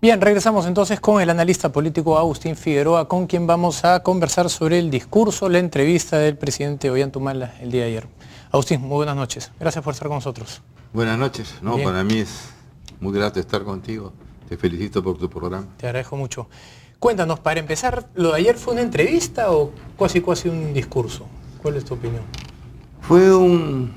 Bien, regresamos entonces con el analista político Agustín Figueroa, con quien vamos a conversar sobre el discurso, la entrevista del presidente Ollanta el día de ayer. Agustín, muy buenas noches. Gracias por estar con nosotros. Buenas noches. No, para mí es muy grato estar contigo. Te felicito por tu programa. Te agradezco mucho. Cuéntanos, para empezar, ¿lo de ayer fue una entrevista o casi un discurso? ¿Cuál es tu opinión? Fue un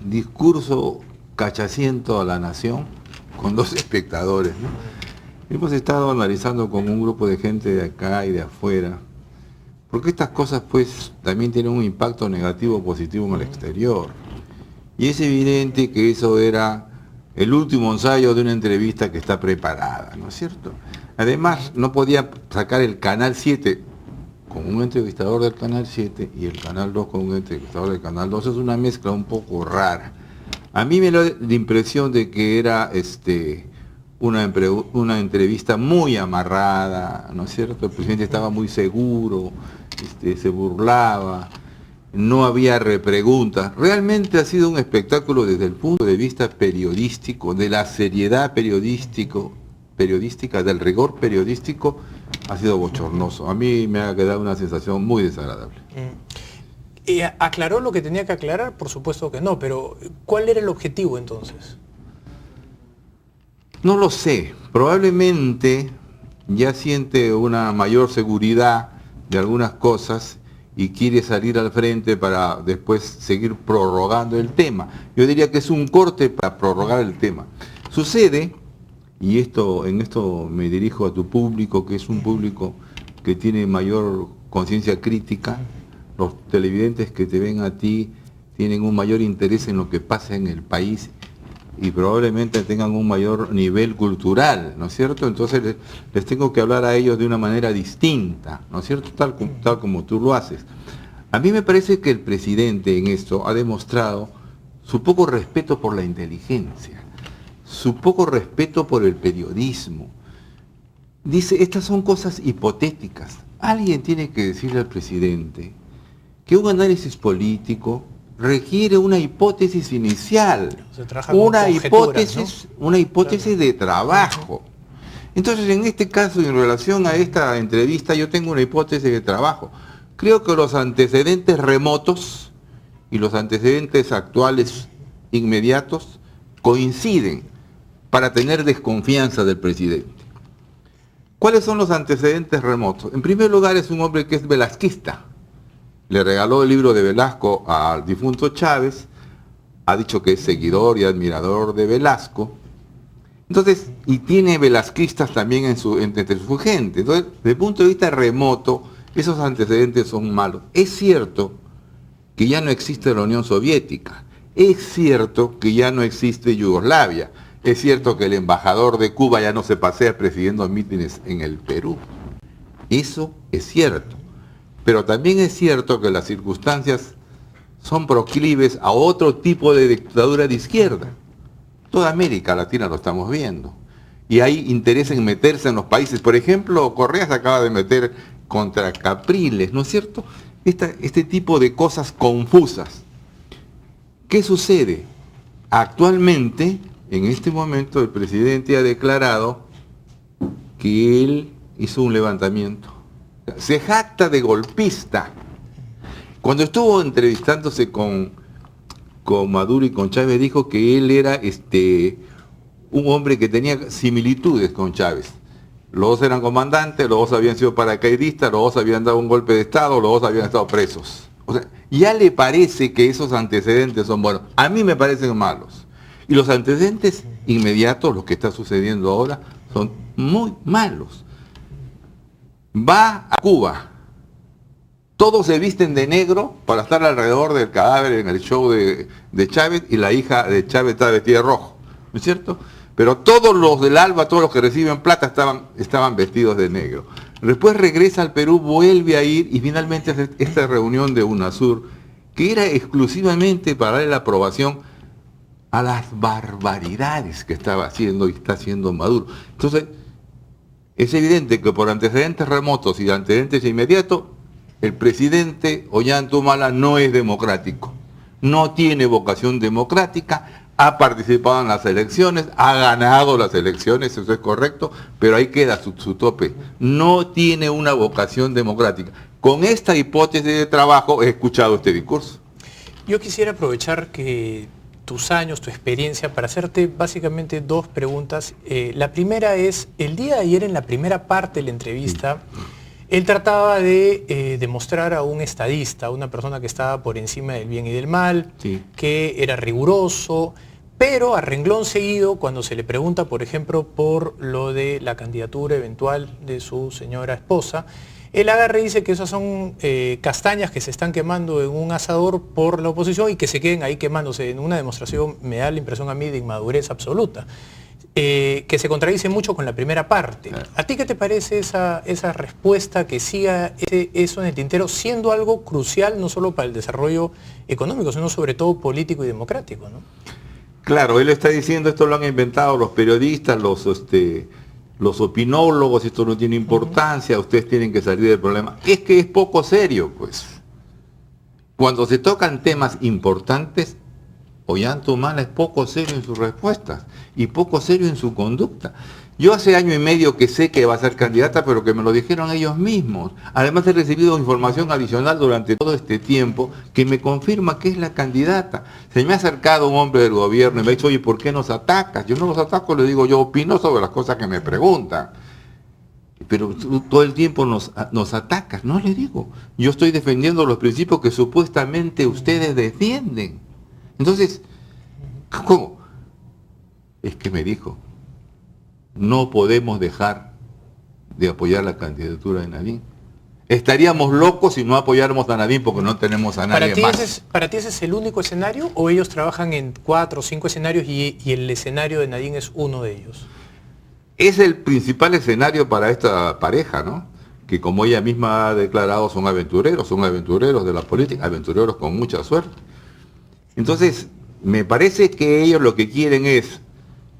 discurso cachaciento a la nación con dos espectadores, ¿no? Hemos estado analizando con un grupo de gente de acá y de afuera, porque estas cosas pues también tienen un impacto negativo o positivo en el exterior. Y es evidente que eso era el último ensayo de una entrevista que está preparada, ¿no es cierto? Además, no podía sacar el Canal 7 con un entrevistador del Canal 7 y el Canal 2 con un entrevistador del Canal 2. Es una mezcla un poco rara. A mí me da la impresión de que era una entrevista muy amarrada, ¿no es cierto? El presidente estaba muy seguro, se burlaba, no había repreguntas. Realmente ha sido un espectáculo desde el punto de vista periodístico, de la seriedad periodística, del rigor periodístico, ha sido bochornoso. A mí me ha quedado una sensación muy desagradable. ¿Aclaró lo que tenía que aclarar? Por supuesto que no, pero ¿cuál era el objetivo entonces? No lo sé, probablemente ya siente una mayor seguridad de algunas cosas y quiere salir al frente para después seguir prorrogando el tema. Yo diría que es un corte para prorrogar el tema. Sucede, y en esto me dirijo a tu público, que es un público que tiene mayor conciencia crítica, los televidentes que te ven a ti tienen un mayor interés en lo que pasa en el país y probablemente tengan un mayor nivel cultural, ¿no es cierto? Entonces les tengo que hablar a ellos de una manera distinta, ¿no es cierto? Tal como tú lo haces. A mí me parece que el presidente en esto ha demostrado su poco respeto por la inteligencia, su poco respeto por el periodismo. Dice, estas son cosas hipotéticas. Alguien tiene que decirle al presidente que un análisis político requiere una hipótesis inicial, una hipótesis de trabajo. Entonces, en este caso, en relación a esta entrevista, yo tengo una hipótesis de trabajo. Creo que los antecedentes remotos y los antecedentes actuales inmediatos coinciden para tener desconfianza del presidente. ¿Cuáles son los antecedentes remotos? En primer lugar, es un hombre que es velasquista. Le regaló el libro de Velasco al difunto Chávez, ha dicho que es seguidor y admirador de Velasco, entonces, y tiene velasquistas también entre su gente. Entonces, desde el punto de vista remoto, esos antecedentes son malos. Es cierto que ya no existe la Unión Soviética, es cierto que ya no existe Yugoslavia, es cierto que el embajador de Cuba ya no se pasea presidiendo mítines en el Perú. Eso es cierto. Pero también es cierto que las circunstancias son proclives a otro tipo de dictadura de izquierda. Toda América Latina lo estamos viendo. Y hay interés en meterse en los países. Por ejemplo, Correa se acaba de meter contra Capriles, ¿no es cierto? Este tipo de cosas confusas. ¿Qué sucede? Actualmente, en este momento, el presidente ha declarado que él hizo un levantamiento. Se jacta de golpista. Cuando estuvo entrevistándose con Maduro y con Chávez, dijo que él era un hombre que tenía similitudes con Chávez. Los dos eran comandantes, los dos habían sido paracaidistas, los dos habían dado un golpe de Estado, los dos habían estado presos. O sea, ya le parece que esos antecedentes son buenos. A mí me parecen malos. Y los antecedentes inmediatos, lo que está sucediendo ahora, son muy malos. Va a Cuba, todos se visten de negro para estar alrededor del cadáver en el show de Chávez, y la hija de Chávez está vestida de rojo, ¿no es cierto? Pero todos los del ALBA, todos los que reciben plata estaban vestidos de negro. Después regresa al Perú, vuelve a ir y finalmente hace esta reunión de UNASUR, que era exclusivamente para darle la aprobación a las barbaridades que estaba haciendo y está haciendo Maduro. Entonces, es evidente que por antecedentes remotos y antecedentes inmediatos, el presidente Ollanta Humala no es democrático, no tiene vocación democrática, ha participado en las elecciones, ha ganado las elecciones, eso es correcto, pero ahí queda su tope. No tiene una vocación democrática. Con esta hipótesis de trabajo he escuchado este discurso. Yo quisiera aprovechar que tus años, tu experiencia, para hacerte básicamente dos preguntas. La primera es, el día de ayer en la primera parte de la entrevista, él trataba de demostrar a un estadista, a una persona que estaba por encima del bien y del mal, Sí. que era riguroso, pero a renglón seguido, cuando se le pregunta, por ejemplo, por lo de la candidatura eventual de su señora esposa, él agarra y dice que esas son castañas que se están quemando en un asador por la oposición y que se queden ahí quemándose, en una demostración, me da la impresión a mí, de inmadurez absoluta. Que se contradice mucho con la primera parte. ¿A ti qué te parece esa respuesta que siga eso en el tintero, siendo algo crucial no solo para el desarrollo económico, sino sobre todo político y democrático, ¿no? Claro, él está diciendo, esto lo han inventado los periodistas, los opinólogos, esto no tiene importancia, ustedes tienen que salir del problema. Es que es poco serio, pues. Cuando se tocan temas importantes, Ollantaytamala es poco serio en sus respuestas y poco serio en su conducta. Yo hace año y medio que sé que va a ser candidata, pero que me lo dijeron ellos mismos. Además he recibido información adicional durante todo este tiempo que me confirma que es la candidata. Se me ha acercado un hombre del gobierno y me ha dicho, oye, ¿por qué nos atacas? Yo no los ataco, le digo, yo opino sobre las cosas que me preguntan. Pero tú todo el tiempo nos atacas. No, le digo, yo estoy defendiendo los principios que supuestamente ustedes defienden. Entonces, ¿cómo? Es que me dijo, no podemos dejar de apoyar la candidatura de Nadine. Estaríamos locos si no apoyáramos a Nadine porque no tenemos a nadie más. ¿Para ti ese es el único escenario o ellos trabajan en 4 o 5 escenarios y el escenario de Nadine es uno de ellos? Es el principal escenario para esta pareja, ¿no? Que como ella misma ha declarado son aventureros de la política, aventureros con mucha suerte. Entonces, me parece que ellos lo que quieren es,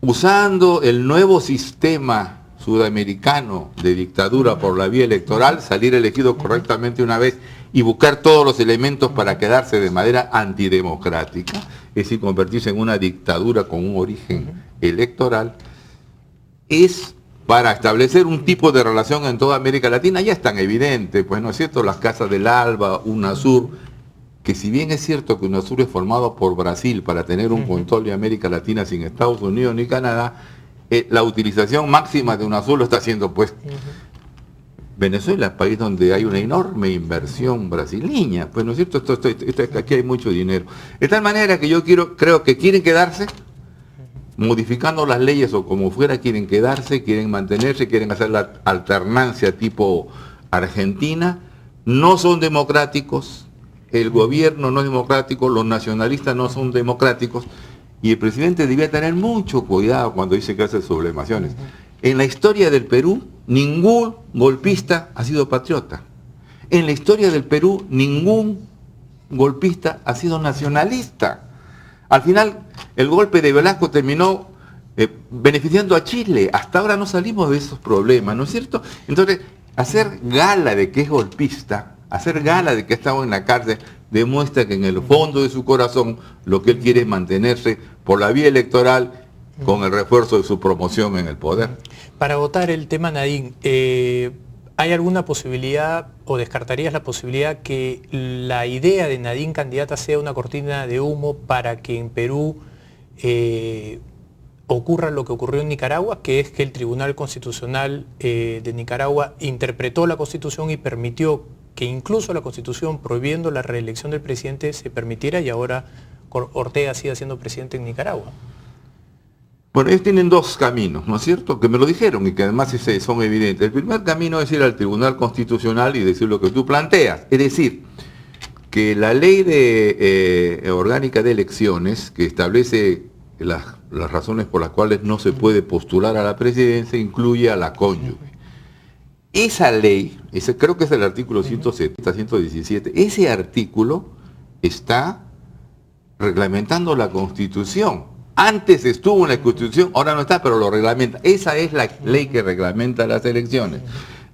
usando el nuevo sistema sudamericano de dictadura por la vía electoral, salir elegido correctamente una vez y buscar todos los elementos para quedarse de manera antidemocrática, es decir, convertirse en una dictadura con un origen electoral, es para establecer un tipo de relación en toda América Latina. Ya es tan evidente, pues no es cierto, las casas del ALBA, UNASUR, que si bien es cierto que UNASUR es formado por Brasil para tener un control de América Latina sin Estados Unidos ni Canadá, la utilización máxima de UNASUR lo está haciendo pues Venezuela, país donde hay una enorme inversión brasileña, pues no es cierto, aquí hay mucho dinero. De tal manera que yo creo que quieren quedarse, modificando las leyes o como fuera, quieren quedarse, quieren mantenerse, quieren hacer la alternancia tipo Argentina, no son democráticos. El gobierno no es democrático, los nacionalistas no son democráticos y el presidente debía tener mucho cuidado cuando dice que hace sublevaciones. En la historia del Perú, ningún golpista ha sido patriota. En la historia del Perú, ningún golpista ha sido nacionalista. Al final, el golpe de Velasco terminó beneficiando a Chile. Hasta ahora no salimos de esos problemas, ¿no es cierto? Entonces, hacer gala de que es golpista, hacer gala de que ha estado en la cárcel, demuestra que en el fondo de su corazón lo que él quiere es mantenerse por la vía electoral con el refuerzo de su promoción en el poder. Para votar el tema Nadine, ¿hay alguna posibilidad o descartarías la posibilidad que la idea de Nadine candidata sea una cortina de humo para que en Perú ocurra lo que ocurrió en Nicaragua, que es que el Tribunal Constitucional de Nicaragua interpretó la Constitución y permitió que incluso la Constitución, prohibiendo la reelección del presidente, se permitiera y ahora Ortega siga siendo presidente en Nicaragua? Bueno, ellos tienen dos caminos, ¿no es cierto? Que me lo dijeron y que además son evidentes. El primer camino es ir al Tribunal Constitucional y decir lo que tú planteas. Es decir, que la ley orgánica de elecciones, que establece las razones por las cuales no se puede postular a la presidencia, incluye a la cónyuge. Esa ley, creo que es el artículo 170, 117, ese artículo está reglamentando la Constitución. Antes estuvo en la Constitución, ahora no está, pero lo reglamenta. Esa es la ley que reglamenta las elecciones.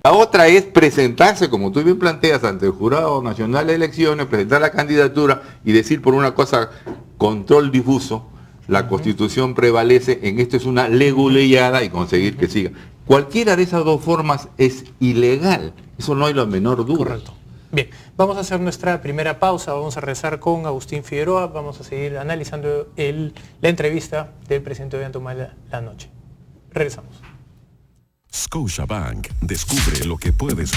La otra es presentarse, como tú bien planteas, ante el Jurado Nacional de Elecciones, presentar la candidatura y decir por una cosa, control difuso, la Constitución prevalece, en esto es una leguleyada y conseguir que siga. Cualquiera de esas dos formas es ilegal, eso no hay la menor duda. Correcto. Bien, vamos a hacer nuestra primera pausa, vamos a regresar con Agustín Figueroa, vamos a seguir analizando la entrevista del presidente Ollanta la noche. Regresamos. Scotiabank, descubre lo que puedes lograr.